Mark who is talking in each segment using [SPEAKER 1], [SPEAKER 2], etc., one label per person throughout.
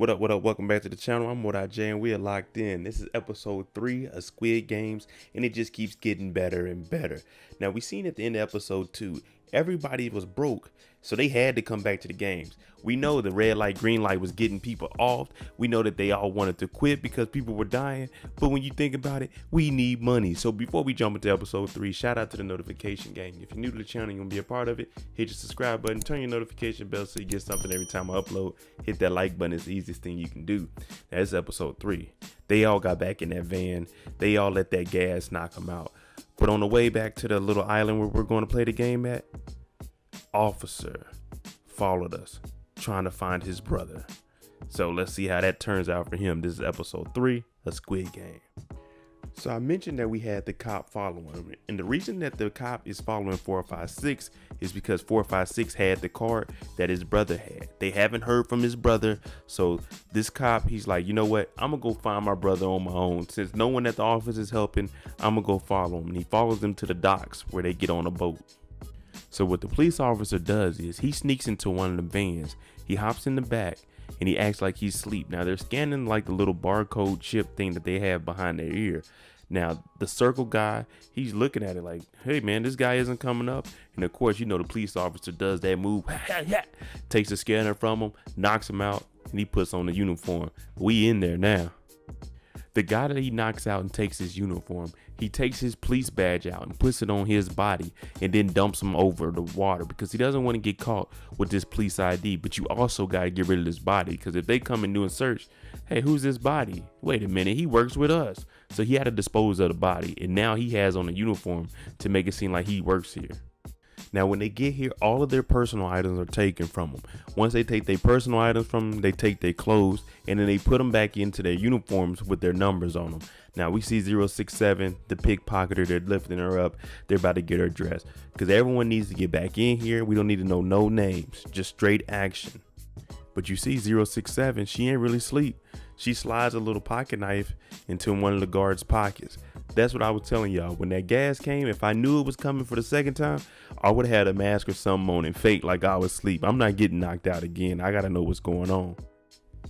[SPEAKER 1] What up, what up? Welcome back to the channel. I'm Lee Jung-jae and we are locked in. This is episode 3 of Squid Games and it just keeps getting better and better. Now we seen at the end of episode 2, everybody was broke, so they had to come back to the games. We know the red light, green light was getting people off. We know that they all wanted to quit because people were dying. But when you think about it, we need money. So before we jump into episode 3, shout out to the notification gang. If you're new to the channel, you're gonna be a part of it. Hit your subscribe button, turn your notification bell so you get something every time I upload. Hit that like button, it's the easiest thing you can do. That's episode 3. They all got back in that van. They all let that gas knock them out. But on the way back to the little island where we're going to play the game at, officer followed us, trying to find his brother. So let's see how that turns out for him. This is episode 3 of Squid Game. So I mentioned that we had the cop following him, and the reason that the cop is following 456 is because 456 had the card that his brother had. They haven't heard from his brother, so this cop, he's like, you know what, I'm gonna go find my brother on my own. Since no one at the office is helping, I'm gonna go follow him. And he follows them to the docks where they get on a boat. So what the police officer does is he sneaks into one of the vans, he hops in the back, and he acts like he's asleep. Now they're scanning like the little barcode chip thing that they have behind their ear. Now the circle guy, he's looking at it like, hey man, this guy isn't coming up. And of course, you know, the police officer does that move, takes the scanner from him, knocks him out, and he puts on the uniform. We in there now. The guy that he knocks out and takes his uniform, he takes his police badge out and puts it on his body and then dumps him over the water because he doesn't want to get caught with this police ID. But you also got to get rid of this body because if they come and do a search, hey, who's this body? Wait a minute, he works with us. So he had to dispose of the body, and now he has on a uniform to make it seem like he works here. Now, when they get here, all of their personal items are taken from them. Once they take their personal items from them, they take their clothes and then they put them back into their uniforms with their numbers on them. Now, we see 067, the pickpocketer, they're lifting her up. They're about to get her dressed because everyone needs to get back in here. We don't need to know no names, just straight action. But you see 067, she ain't really asleep. She slides a little pocket knife into one of the guards' pockets. That's what I was telling y'all. When that gas came, if I knew it was coming for the second time, I would have had a mask or something on and fake like I was asleep. I'm not getting knocked out again. I gotta know what's going on.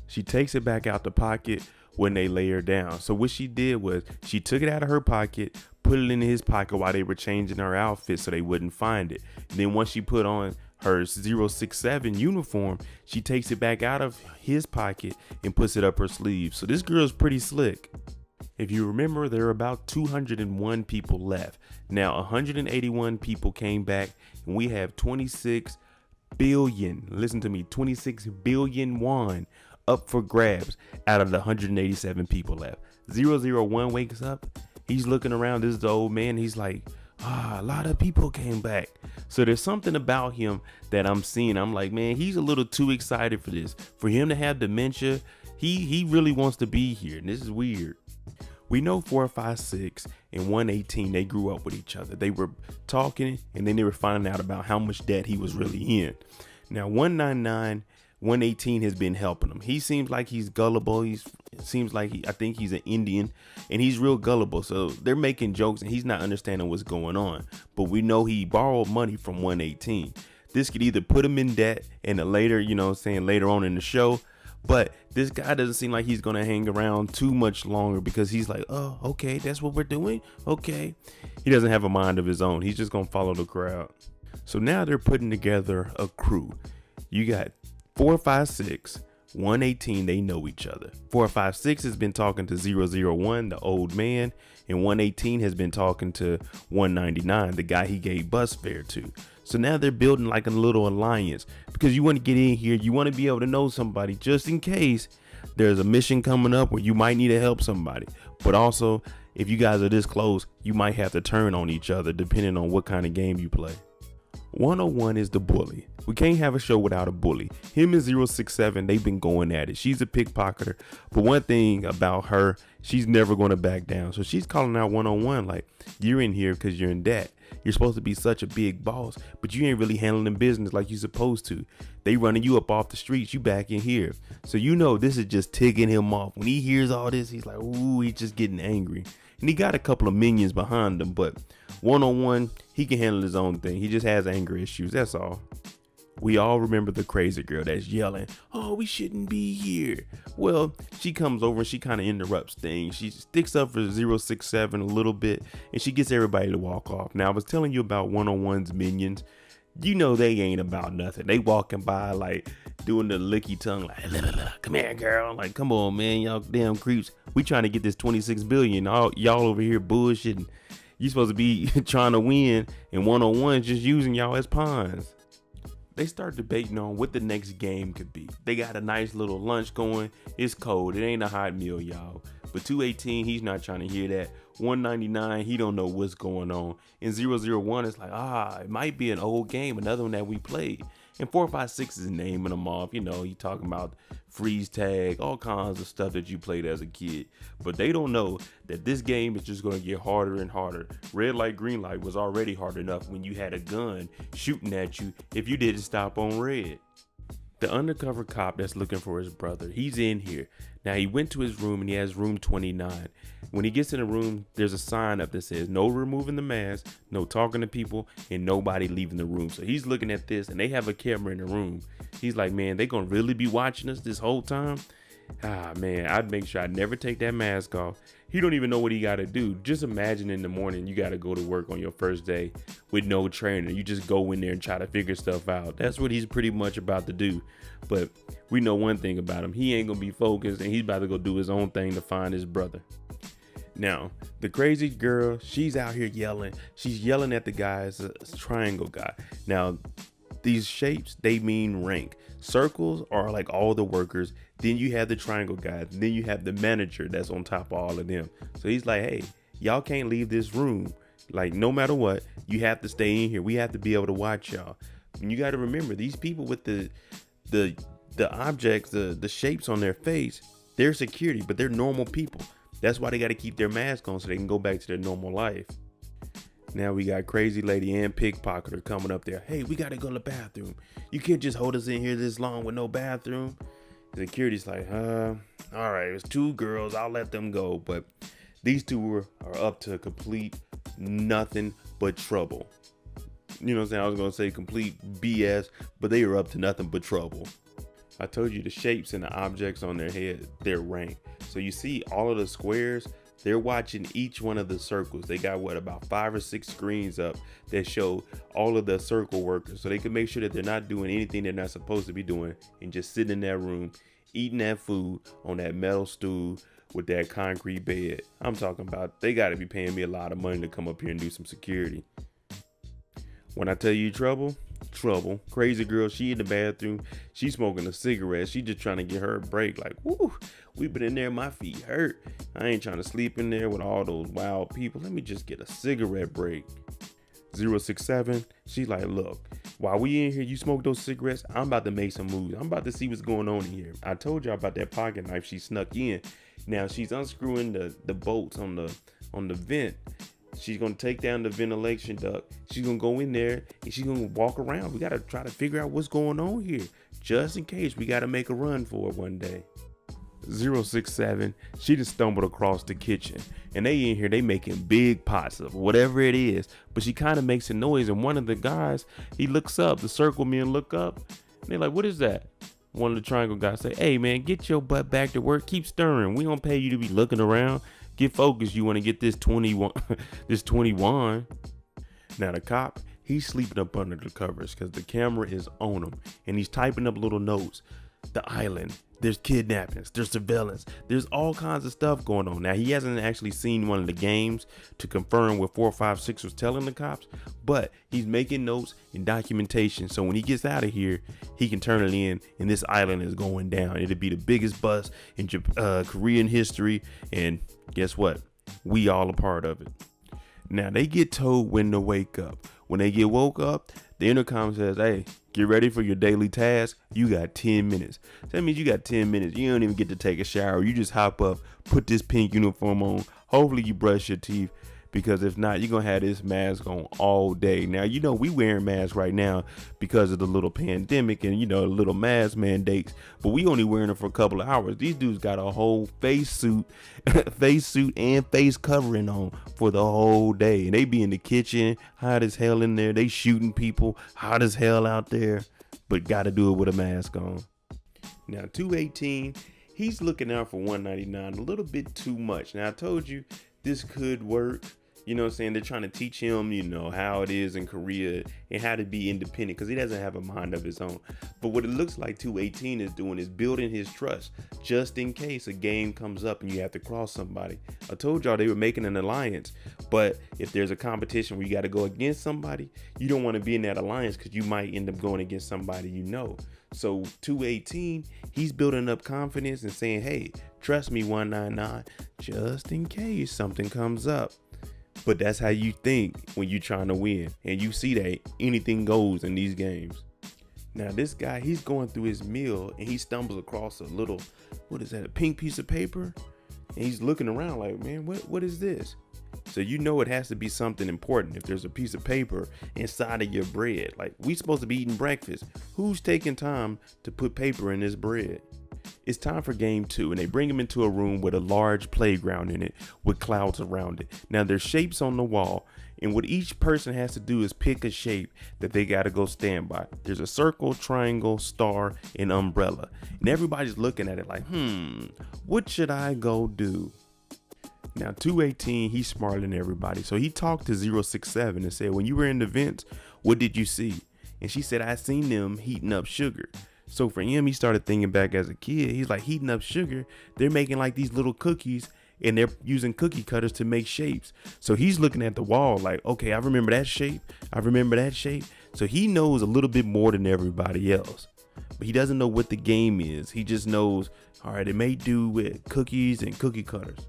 [SPEAKER 1] She takes it back out the pocket when they lay her down. So what she did was she took it out of her pocket, put it in his pocket while they were changing her outfit so they wouldn't find it. And then once she put on her 067 uniform, she takes it back out of his pocket and puts it up her sleeve. So this girl's pretty slick. If you remember, there are about 201 people left. Now 181 people came back and we have 26 billion, listen to me, 26 billion won up for grabs out of the 187 people left. 001 wakes up, he's looking around, this is the old man, he's like, a lot of people came back. So there's something about him that I'm seeing. I'm like, man, he's a little too excited for this. For him to have dementia, he really wants to be here, and this is weird. We know 456 and 118, they grew up with each other. They were talking and then they were finding out about how much debt he was really in. Now 199, 118 has been helping him. He seems like he's gullible. I think he's an Indian and he's real gullible. So they're making jokes and he's not understanding what's going on. But we know he borrowed money from 118. This could either put him in debt in a later, later on in the show. But this guy doesn't seem like he's going to hang around too much longer because he's like, oh, okay, that's what we're doing. Okay. He doesn't have a mind of his own. He's just going to follow the crowd. So now they're putting together a crew. You got 456, 118, they know each other. 456 has been talking to 001, the old man, and 118 has been talking to 199, the guy he gave bus fare to. So now they're building like a little alliance because you want to get in here. You want to be able to know somebody just in case there's a mission coming up where you might need to help somebody. But also, if you guys are this close, you might have to turn on each other depending on what kind of game you play. 101 is the bully. We can't have a show without a bully. Him and 067, they've been going at it. She's a pickpocketer, but one thing about her, she's never going to back down. So she's calling out 101 like, you're in here because you're in debt. You're supposed to be such a big boss, but you ain't really handling business like you're supposed to. They running you up off the streets, you back in here. So you know this is just ticking him off. When he hears all this, he's like, ooh, he's just getting angry. And he got a couple of minions behind him, but 101, he can handle his own thing. He just has anger issues, that's all. We all remember the crazy girl that's yelling, "Oh, we shouldn't be here." Well, she comes over and she kind of interrupts things. She sticks up for 067 a little bit and she gets everybody to walk off. Now, I was telling you about 101's minions. You know they ain't about nothing. They walking by like doing the licky tongue like, "La, la, la, come here, girl." Like, come on, man, y'all damn creeps. We trying to get this 26 billion. Y'all over here bullshitting. You supposed to be trying to win, and 101's just using y'all as pawns. They start debating on what the next game could be. They got a nice little lunch going. It's cold. It ain't a hot meal, y'all. But 218, he's not trying to hear that. 199, he don't know what's going on. And 001 is like, it might be an old game, another one that we played. And 456 is naming them off. You know, he talking about freeze tag, all kinds of stuff that you played as a kid. But they don't know that this game is just going to get harder and harder. Red light, green light was already hard enough when you had a gun shooting at you if you didn't stop on red. The undercover cop that's looking for his brother, he's in here. Now, he went to his room and he has room 29. When he gets in the room, there's a sign up that says no removing the mask, no talking to people, and nobody leaving the room. So he's looking at this and they have a camera in the room. He's like, man, they gonna really be watching us this whole time? Man, I'd make sure I never take that mask off. He don't even know what he got to do. Just imagine in the morning you got to go to work on your first day with no trainer. You just go in there and try to figure stuff out. That's what he's pretty much about to do. But we know one thing about him. He ain't going to be focused and he's about to go do his own thing to find his brother. Now, the crazy girl, she's out here yelling. She's yelling at the guy's triangle guy. Now, these shapes, they mean rank. Circles are like all the workers. Then you have the triangle guys. Then you have the manager that's on top of all of them. So he's like, hey, y'all can't leave this room. Like, no matter what, you have to stay in here. We have to be able to watch y'all. And you got to remember, these people with the objects, the shapes on their face, they're security, but they're normal people. That's why they got to keep their mask on so they can go back to their normal life. Now we got crazy lady and pickpocketer coming up there. Hey, we got to go to the bathroom. You can't just hold us in here this long with no bathroom. Security's like, all right, it's two girls. I'll let them go. But these two are up to complete nothing but trouble. You know what I'm saying? I was going to say complete BS, but they are up to nothing but trouble. I told you the shapes and the objects on their head, they're ranked. So you see all of the squares, they're watching each one of the circles. They got about 5 or 6 screens up that show all of the circle workers. So they can make sure that they're not doing anything they're not supposed to be doing and just sitting in that room, eating that food on that metal stool with that concrete bed. I'm talking about they got to be paying me a lot of money to come up here and do some security. When I tell you trouble. Crazy girl, she in the bathroom. She smoking a cigarette. She just trying to get her a break. Like, woo, we been in there. My feet hurt. I ain't trying to sleep in there with all those wild people. Let me just get a cigarette break. 067, she like, look, while we in here, you smoke those cigarettes. I'm about to make some moves. I'm about to see what's going on in here. I told y'all about that pocket knife she snuck in. Now she's unscrewing the bolts on the vent. She's going to take down the ventilation duct. She's going to go in there and she's going to walk around. We got to try to figure out what's going on here. Just in case we got to make a run for it one day. 067, she just stumbled across the kitchen. And they in here, they making big pots of whatever it is. But she kind of makes a noise. And one of the guys, he looks up. The circle men look up. And they're like, what is that? One of the triangle guys say, hey, man, get your butt back to work. Keep stirring. We don't pay you to be looking around. Get focused. You want to get this 21. This 21. Now the cop, he's sleeping up under the covers because the camera is on him and he's typing up little notes. The island, there's kidnappings, there's surveillance, there's all kinds of stuff going on. Now he hasn't actually seen one of the games to confirm what 456 was telling the cops, but he's making notes and documentation. So when he gets out of here, he can turn it in and this island is going down. It'll be the biggest bust in Korean history. And guess what? We all a part of it. Now they get told when to wake up. When they get woke up, the intercom says, hey, get ready for your daily task. You got 10 minutes. So that means you got 10 minutes. You don't even get to take a shower. You just hop up, put this pink uniform on. Hopefully you brush your teeth, because if not, you're going to have this mask on all day. Now, you know, we wearing masks right now because of the little pandemic and, you know, the little mask mandates, but we only wearing them for a couple of hours. These dudes got a whole face suit and face covering on for the whole day. And they be in the kitchen, hot as hell in there. They shooting people, hot as hell out there. but gotta do it with a mask on. Now 218, he's looking out for 199 a little bit too much. Now I told you this could work. You know what I'm saying? They're trying to teach him, how it is in Korea and how to be independent because he doesn't have a mind of his own. But what it looks like 218 is doing is building his trust just in case a game comes up and you have to cross somebody. I told y'all they were making an alliance, but if there's a competition where you got to go against somebody, you don't want to be in that alliance because you might end up going against somebody you know. So 218, he's building up confidence and saying, hey, trust me 199, just in case something comes up. But that's how you think when you're trying to win. And you see that anything goes in these games. Now this guy, he's going through his meal and he stumbles across a little, a pink piece of paper? And he's looking around like, man, what is this? So you know it has to be something important if there's a piece of paper inside of your bread. Like, we supposed to be eating breakfast. Who's taking time to put paper in this bread? It's time for game 2, and they bring him into a room with a large playground in it with clouds around it. Now there's shapes on the wall, and what each person has to do is pick a shape that they got to go stand by. There's a circle, triangle, star, and umbrella. And everybody's looking at it like, what should I go do? Now 218, he's smarter than everybody. So he talked to 067 and said, when you were in the vents, what did you see? And she said, I seen them heating up sugar. So for him, he started thinking back as a kid. He's like, heating up sugar. They're making like these little cookies and they're using cookie cutters to make shapes. So he's looking at the wall like, okay, I remember that shape. I remember that shape. So he knows a little bit more than everybody else, but he doesn't know what the game is. He just knows, all right, it may do with cookies and cookie cutters.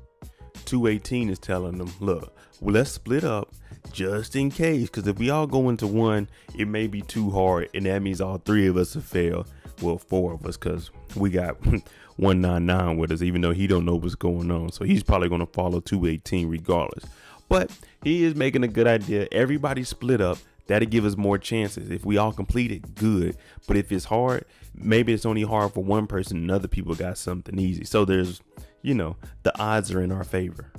[SPEAKER 1] 218 is telling them, look, well, let's split up just in case, because if we all go into one, it may be too hard, and that means all 3 of us will fail. Well, 4 of us, because we got 199 with us, even though he don't know what's going on. So he's probably going to follow 218 regardless. But he is making a good idea. Everybody split up. That'll give us more chances. If we all complete it, good. But if it's hard, maybe it's only hard for one person and other people got something easy. So there's, the odds are in our favor.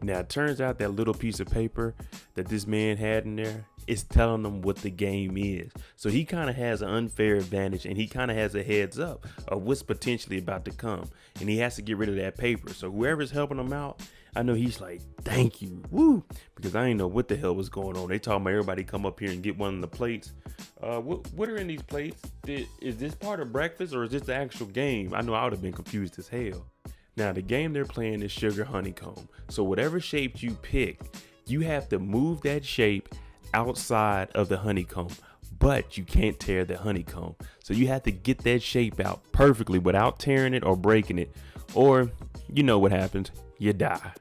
[SPEAKER 1] Now, it turns out that little piece of paper that this man had in there is telling them what the game is. So he kind of has an unfair advantage, and he kind of has a heads up of what's potentially about to come. And he has to get rid of that paper. So whoever's helping him out, I know he's like, thank you, woo, because I didn't know what the hell was going on. They talking about everybody come up here and get one of the plates. What are in these plates? Is this part of breakfast or is this the actual game? I know I would have been confused as hell. Now, the game they're playing is sugar honeycomb. So whatever shape you pick, you have to move that shape outside of the honeycomb, but you can't tear the honeycomb. So you have to get that shape out perfectly without tearing it or breaking it, or you know what happens, you die.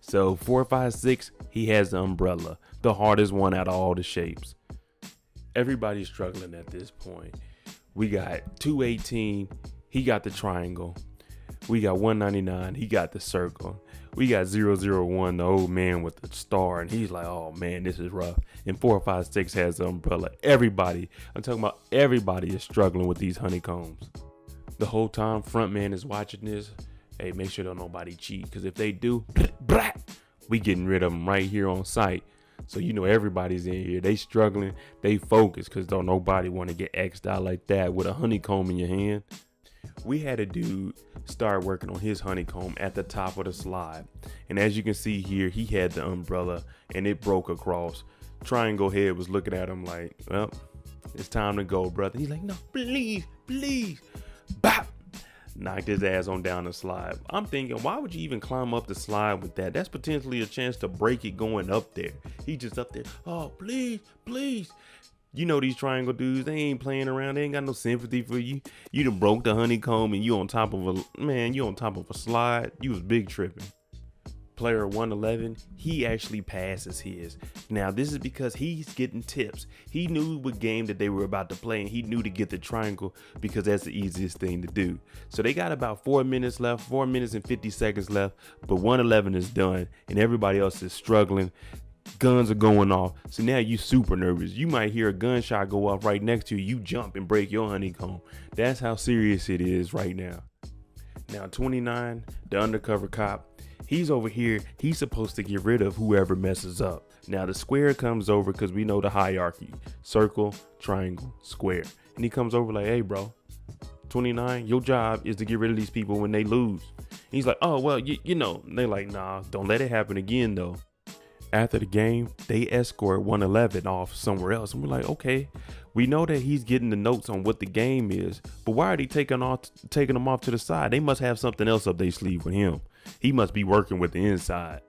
[SPEAKER 1] So 456, he has the umbrella, the hardest one out of all the shapes. Everybody's struggling at this point. We got 218, he got the triangle. We got 199, he got the circle. We got 001, the old man with the star, and he's like, oh man, this is rough. And 456 has the umbrella. Everybody, I'm talking about everybody is struggling with these honeycombs. The whole time, front man is watching this. Hey, make sure don't nobody cheat, because if they do, we getting rid of them right here on site. So everybody's in here. They struggling, they focused, because don't nobody want to get X'd out like that with a honeycomb in your hand. We had a dude start working on his honeycomb at the top of the slide. And as you can see here, he had the umbrella and it broke across. Triangle Head was looking at him like, well, it's time to go, brother. He's like, no, please. Bop! Knocked his ass on down the slide. I'm thinking, why would you even climb up the slide with that? That's potentially a chance to break it going up there. He just up there, oh, please. These triangle dudes, they ain't playing around. They ain't got no sympathy for you. You done broke the honeycomb and you on top of a slide. You was big tripping. Player 111, he actually passes his. Now, this is because he's getting tips. He knew what game that they were about to play, and he knew to get the triangle because that's the easiest thing to do. So they got about 4 minutes left, 4 minutes and 50 seconds left, but 111 is done, and everybody else is struggling. Guns are going off. So now you super nervous. You might hear a gunshot go off right next to you. You jump and break your honeycomb. That's how serious it is right now. Now 29, the undercover cop, He's over here, he's supposed to get rid of whoever messes up. Now the square comes over because we know the hierarchy: circle, triangle, square. And he comes over like, hey bro, 29, your job is to get rid of these people when they lose. He's like, oh, well, you know. They're like, nah, don't let it happen again, though. After the game, they escort 111 off somewhere else. And we're like, okay, we know that he's getting the notes on what the game is, but why are they taking them off to the side? They must have something else up their sleeve with him. He must be working with the inside.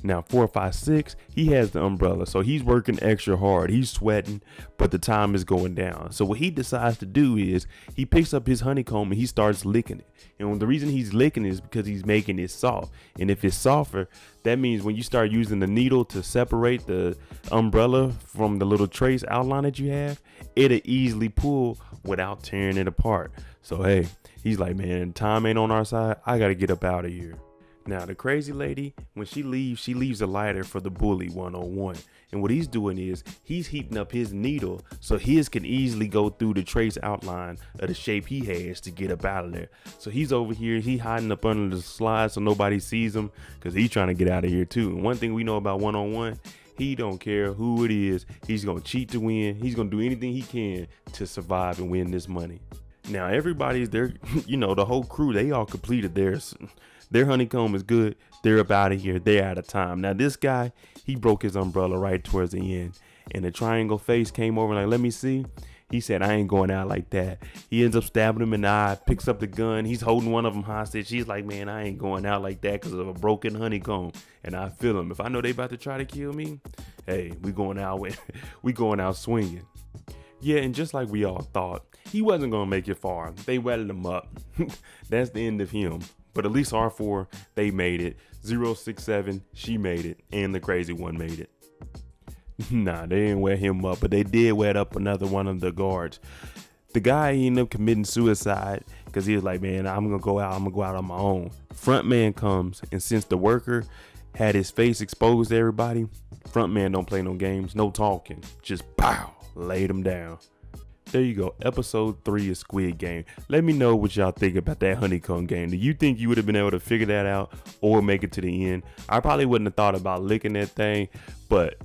[SPEAKER 1] Now 456, he has the umbrella, so he's working extra hard. He's sweating, but the time is going down. So what he decides to do is he picks up his honeycomb and he starts licking it. And the reason he's licking it is because he's making it soft. And if it's softer, that means when you start using the needle to separate the umbrella from the little trace outline that you have, it'll easily pull without tearing it apart. So hey, he's like, man, time ain't on our side. I gotta get up out of here. Now the crazy lady, when she leaves a lighter for the bully 101. And what he's doing is he's heating up his needle so his can easily go through the trace outline of the shape he has to get up out of there. So he's over here, he hiding up under the slide so nobody sees him because he's trying to get out of here too. And one thing we know about 101, he don't care who it is. He's going to cheat to win. He's going to do anything he can to survive and win this money. Now everybody's there, you know, the whole crew, they all completed theirs. Their honeycomb is good. They're up out of here. They're out of time. Now this guy, he broke his umbrella right towards the end. And the triangle face came over like, let me see. He said, I ain't going out like that. He ends up stabbing him in the eye, picks up the gun. He's holding one of them hostage. He's like, man, I ain't going out like that because of a broken honeycomb. And I feel him. If I know they about to try to kill me, hey, we going out swinging. Yeah, and just like we all thought, he wasn't going to make it far. They wetted him up. That's the end of him. But at least R4, they made it. 067, she made it. And the crazy one made it. Nah, they didn't wet him up, but they did wet up another one of the guards. The guy ended up committing suicide because he was like, man, I'm going to go out on my own. Front man comes, and since the worker had his face exposed to everybody, front man don't play no games, no talking. Just pow, laid him down. There you go, episode 3 of Squid Game. Let me know what y'all think about that honeycomb game. Do you think you would have been able to figure that out or make it to the end? I probably wouldn't have thought about licking that thing, but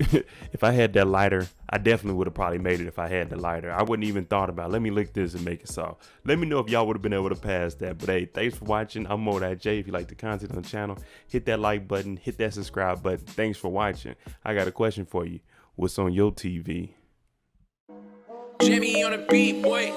[SPEAKER 1] if I had that lighter, I definitely would have probably made it if I had the lighter. I wouldn't even thought about, let me lick this and make it soft. Let me know if y'all would have been able to pass that. But hey, thanks for watching. I'm J. If you like the content on the channel, hit that like button, hit that subscribe button. Thanks for watching. I got a question for you. What's on your TV?
[SPEAKER 2] Jimmy on the beat, boy.